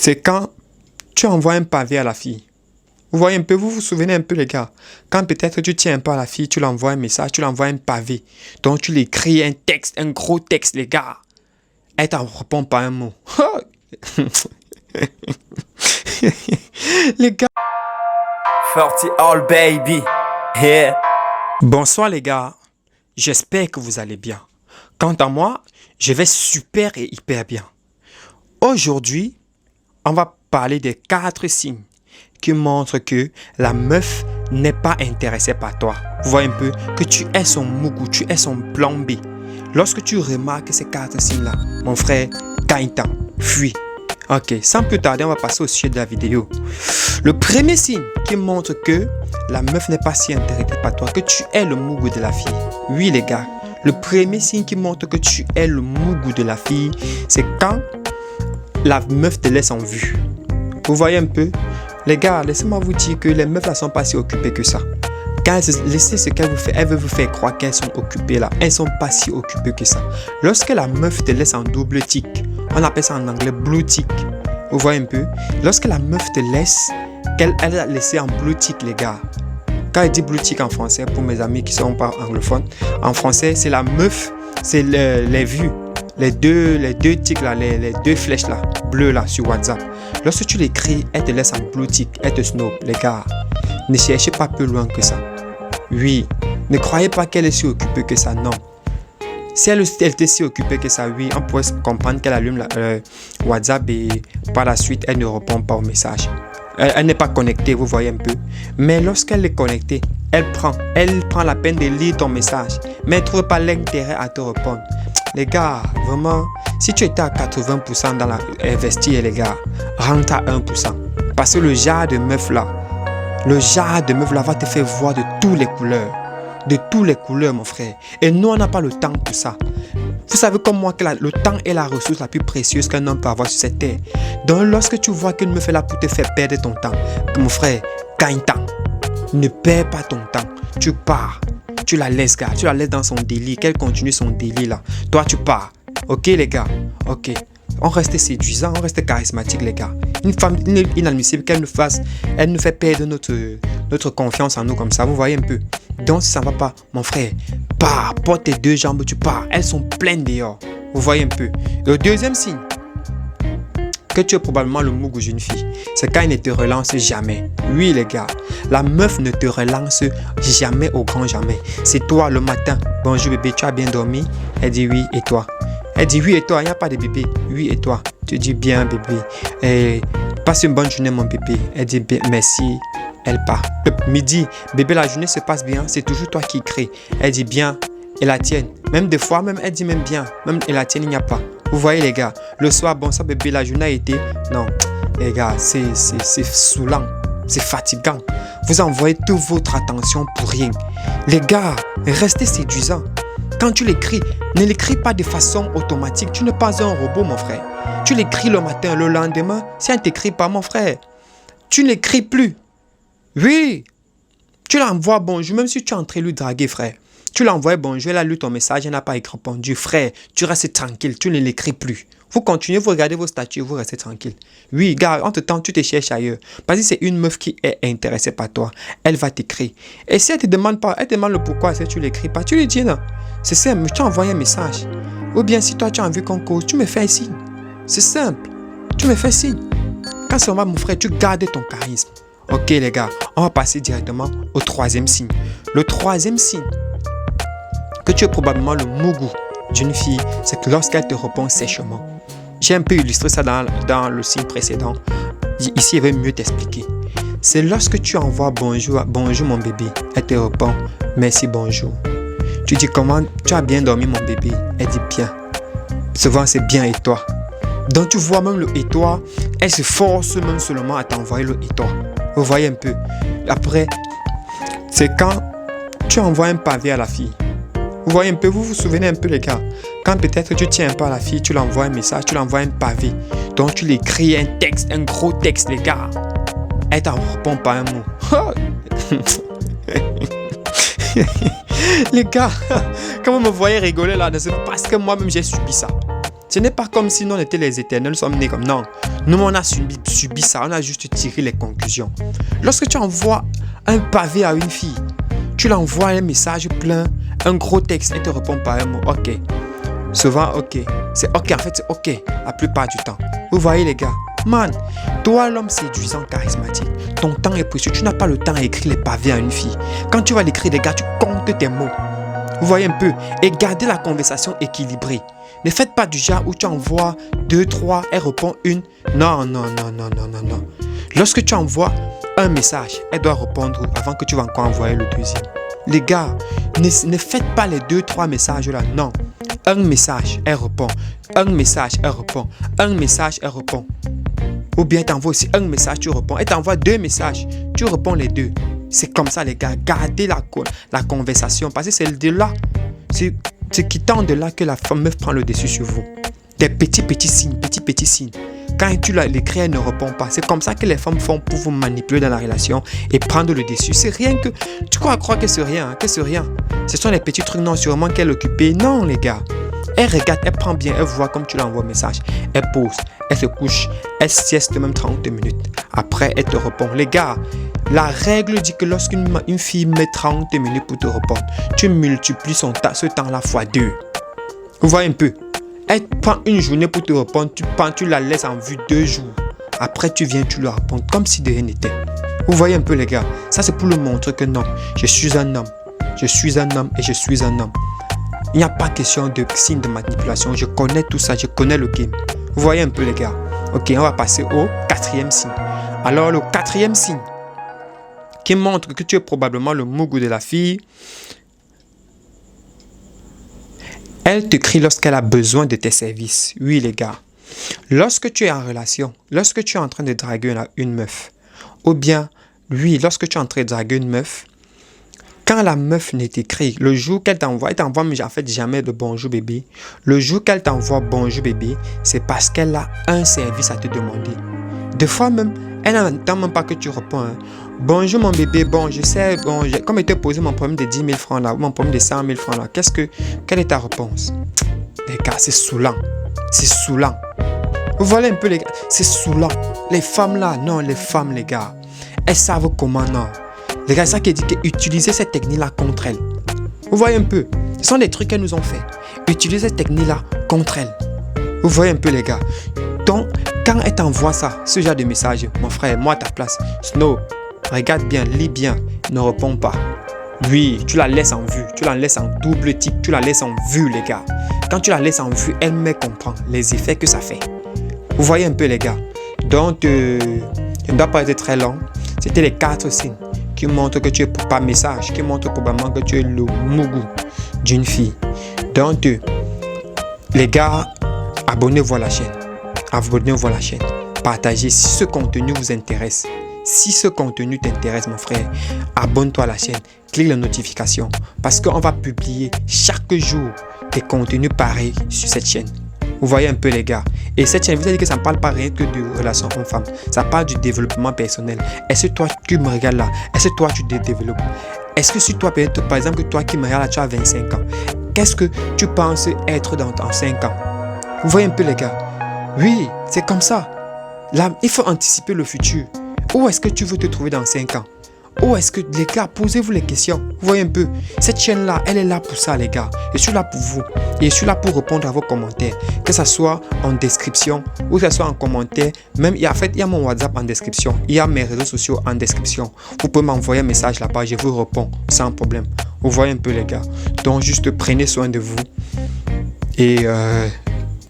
C'est quand tu envoies un pavé à la fille. Vous voyez un peu, vous vous souvenez un peu les gars. Quand peut-être tu tiens un peu à la fille, tu l'envoies un message, tu l'envoies un pavé. Donc tu lui écris un texte, un gros texte les gars. Elle t'en répond pas un mot. Les gars. 40 all baby. Yeah. Bonsoir les gars. J'espère que vous allez bien. Quant à moi, je vais super et hyper bien. Aujourd'hui, on va parler des 4 signes qui montrent que la meuf n'est pas intéressée par toi. Vous voyez un peu que tu es son mougou, tu es son plan B. Lorsque tu remarques ces 4 signes-là, mon frère, gagne-t'en, fuis. Ok, sans plus tarder, on va passer au sujet de la vidéo. Le premier signe qui montre que la meuf n'est pas si intéressée par toi, que tu es le mougou de la fille. Oui les gars, le premier signe qui montre que tu es le mougou de la fille, c'est quand la meuf te laisse en vue. Vous voyez un peu? Les gars, laissez-moi vous dire que les meufs ne sont pas si occupées que ça. Quand laissez ce qu'elles vous font, elles veulent vous faire croire qu'elles sont occupées là. Elles ne sont pas si occupées que ça. Lorsque la meuf te laisse en double tick, on appelle ça en anglais blue tick. Vous voyez un peu? Lorsque la meuf te laisse, qu'elle a laissé en blue tick les gars. Quand elle dit blue tick en français, pour mes amis qui ne sont pas anglophones, en français c'est la meuf, c'est les vues. Les deux ticks là, les 2 flèches là, bleues là sur WhatsApp. Lorsque tu l'écris, elle te laisse en blue tick, elle te snob, les gars. Ne cherchez pas plus loin que ça. Oui, ne croyez pas qu'elle est si occupée que ça, non. Si elle était si occupée que ça, oui, on pourrait comprendre qu'elle allume WhatsApp et par la suite, elle ne répond pas au message. Elle n'est pas connectée, vous voyez un peu. Mais lorsqu'elle est connectée, elle prend la peine de lire ton message, mais elle ne trouve pas l'intérêt à te répondre. Les gars, vraiment, si tu étais à 80% dans investir, les gars, rentre à 1%. Parce que le genre de meuf là va te faire voir de toutes les couleurs. De toutes les couleurs, mon frère. Et nous, on n'a pas le temps pour ça. Vous savez comme moi que le temps est la ressource la plus précieuse qu'un homme peut avoir sur cette terre. Donc, lorsque tu vois qu'une meuf est là pour te faire perdre ton temps, mon frère, gagne-temps. Ne perds pas ton temps. Tu pars. Tu la laisses, gars. Tu la laisses dans son délire. Qu'elle continue son délire, là. Toi, tu pars. Ok, les gars. Ok. On reste séduisant, on reste charismatique, les gars. Une femme inadmissible qu'elle nous fait perdre notre confiance en nous comme ça. Vous voyez un peu. Donc, si ça ne va pas, mon frère, pars. Porte tes 2 jambes, tu pars. Elles sont pleines dehors. Vous voyez un peu. Le deuxième signe que tu es probablement le mougou d'une fille, c'est quand elle ne te relance jamais. Oui les gars, la meuf ne te relance jamais au grand jamais. C'est toi le matin, bonjour bébé, tu as bien dormi? Elle dit oui, et toi? Elle dit oui, et toi? Il n'y a pas de bébé. Oui, et toi? Tu dis bien bébé. Et passe une bonne journée mon bébé. Elle dit bien, merci. Elle part. Midi, bébé, la journée se passe bien, c'est toujours toi qui crée. Elle dit bien, et la tienne. Même des fois, même elle dit même bien, même et la tienne, il n'y a pas. Vous voyez les gars, le soir, bon ça bébé, la journée a été... Non, les gars, c'est saoulant, c'est fatigant. Vous envoyez toute votre attention pour rien. Les gars, restez séduisants. Quand tu l'écris, ne l'écris pas de façon automatique. Tu n'es pas un robot, mon frère. Tu l'écris le matin, le lendemain, si elle ne t'écrit pas, mon frère, tu n'écris plus. Oui, tu l'envoies bonjour, même si tu es en train de lui draguer, frère. Tu l'envoies bonjour, elle a lu ton message, elle n'a pas répondu. Frère, tu restes tranquille, tu ne l'écris plus. Vous continuez, vous regardez vos statuts, vous restez tranquille. Oui, gars, entre-temps, tu te cherches ailleurs. Parce que c'est une meuf qui est intéressée par toi. Elle va t'écrire. Et si elle te demande pas, elle te demande le pourquoi, si tu ne l'écris pas, tu lui dis non. C'est simple, tu envoies un message. Ou bien si toi, tu as envie qu'on cause, tu me fais un signe. C'est simple. Tu me fais un signe. Quand c'est moi, mon frère, tu gardes ton charisme. Ok, les gars, on va passer directement au 3e signe. Le 3e signe que tu es probablement le mougou d'une fille, c'est que lorsqu'elle te répond sèchement. J'ai un peu illustré ça dans le signe précédent. Ici, je vais mieux t'expliquer. C'est lorsque tu envoies bonjour mon bébé, elle te répond merci bonjour. Tu dis comment tu as bien dormi mon bébé, elle dit bien. Souvent c'est bien et toi. Donc tu vois même le et toi, elle se force même seulement à t'envoyer le et toi. Vous voyez un peu. Après, c'est quand tu envoies un pavé à la fille. Vous voyez un peu, vous vous souvenez un peu les gars. Quand peut-être tu tiens un peu à la fille, tu l'envoies un message, tu l'envoies un pavé. Donc tu l'écris un texte, un gros texte les gars. Elle t'en répond pas un mot. Les gars, quand vous me voyez rigoler là, c'est parce que moi-même j'ai subi ça. Ce n'est pas comme si nous on était les éternels, nous sommes nés comme non. Nous, on a subi ça, on a juste tiré les conclusions. Lorsque tu envoies un pavé à une fille, tu l'envoies un message plein, un gros texte, elle te répond par un mot, ok. Souvent, ok. C'est ok, en fait, c'est ok, la plupart du temps. Vous voyez, les gars, man, toi, l'homme séduisant, charismatique, ton temps est précieux. Tu n'as pas le temps à écrire les pavés à une fille. Quand tu vas l'écrire, les gars, tu comptes tes mots. Vous voyez un peu? Et gardez la conversation équilibrée. Ne faites pas du genre où tu envoies 2, 3, elle répond une. Non. Lorsque tu envoies un message, elle doit répondre avant que tu vas encore envoyer le deuxième. Les gars, ne faites pas les 2, 3 messages là. Non. Un message, elle répond. Un message, elle répond. Un message, elle répond. Ou bien elle t'envoie aussi un message, tu réponds. Elle t'envoie 2 messages, tu réponds les 2. C'est comme ça, les gars. Gardez la conversation. Parce que c'est de là. C'est quittant de là que la femme meuf prend le dessus sur vous. Des petits signes. Quand tu l'écris, elle ne répond pas. C'est comme ça que les femmes font pour vous manipuler dans la relation et prendre le dessus. C'est rien que... Tu crois que c'est rien, que c'est rien. Ce sont les petits trucs, non, sûrement qu'elle est occupée. Non, les gars. Elle regarde, elle prend bien, elle voit comme tu l'envoies un message. Elle pose, elle se couche, elle sieste même 30 minutes. Après, elle te répond. Les gars, la règle dit que lorsqu'une fille met 30 minutes pour te répondre, tu multiplies ce temps-là fois 2. Vous voyez un peu? Elle prend une journée pour te répondre, tu la laisses en vue 2 jours. Après, tu viens, tu lui réponds comme si de rien n'était. Vous voyez un peu, les gars? Ça, c'est pour lui montrer que non, je suis un homme. Je suis un homme et je suis un homme. Il n'y a pas question de signe de manipulation. Je connais tout ça, je connais le game. Vous voyez un peu, les gars? Ok, on va passer au 4e signe. Alors, le 4e signe qui montre que tu es probablement le mougou de la fille. Elle te crie lorsqu'elle a besoin de tes services. Oui, les gars. Lorsque tu es en relation, lorsque tu es en train de draguer une meuf, ou bien, lui, lorsque tu es en train de draguer une meuf, quand la meuf ne t'écrit, le jour qu'elle t'envoie, elle t'envoie en fait jamais le bonjour bébé. Le jour qu'elle t'envoie bonjour bébé, c'est parce qu'elle a un service à te demander. Des fois même, elle n'entend même pas que tu réponds. Hein. Bonjour mon bébé, bon je sais, bon, comme elle t'a posé mon problème de 10 000 francs là, ou mon problème de 100 000 francs là, quelle est ta réponse? Les gars, c'est saoulant. C'est saoulant. Vous voyez un peu les gars, c'est saoulant. Les femmes là, non, les femmes les gars, elles savent comment non. Les gars, c'est ça qui dit qu'utiliser cette technique-là contre elles. Vous voyez un peu, ce sont des trucs qu'elles nous ont fait. Utiliser cette technique-là contre elles. Vous voyez un peu les gars. Donc, quand elle t'envoie ça, ce genre de message, mon frère, moi à ta place, Snow, regarde bien, lis bien, ne réponds pas. Oui, tu la laisses en vue, tu la laisses en double tic, tu la laisses en vue les gars. Quand tu la laisses en vue, elle comprend les effets que ça fait. Vous voyez un peu les gars. Donc, je ne dois pas être très long. C'était les 4 signes qui montrent que tu es par message, qui montrent probablement que tu es le mougou d'une fille. Donc, les gars, abonnez-vous à la chaîne. Abonnez-vous à la chaîne. Partagez si ce contenu vous intéresse. Si ce contenu t'intéresse, mon frère, abonne-toi à la chaîne. Clique la notification parce qu'on va publier chaque jour des contenus pareils sur cette chaîne. Vous voyez un peu les gars. Et cette chaîne, vous avez dit que ça ne parle pas rien que de relations hommes-femmes. Ça parle du développement personnel. Est-ce que toi qui me regardes là, est-ce que toi tu te développes? Est-ce que si toi, par exemple, que toi qui me regardes là, tu as 25 ans, qu'est-ce que tu penses être dans 5 ans? Vous voyez un peu les gars. Oui, c'est comme ça. Là, il faut anticiper le futur. Où est-ce que tu veux te trouver dans 5 ans? Où est-ce que, les gars, posez-vous les questions. Vous voyez un peu, cette chaîne-là, elle est là pour ça, les gars. Je suis là pour vous. Et je suis là pour répondre à vos commentaires. Que ce soit en description ou que ce soit en commentaire. Même, en fait, il y a mon WhatsApp en description. Il y a mes réseaux sociaux en description. Vous pouvez m'envoyer un message là-bas. Je vous réponds sans problème. Vous voyez un peu, les gars. Donc, juste prenez soin de vous. Et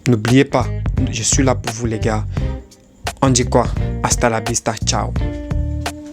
n'oubliez pas, je suis là pour vous, les gars. On dit quoi? Hasta la vista. Ciao.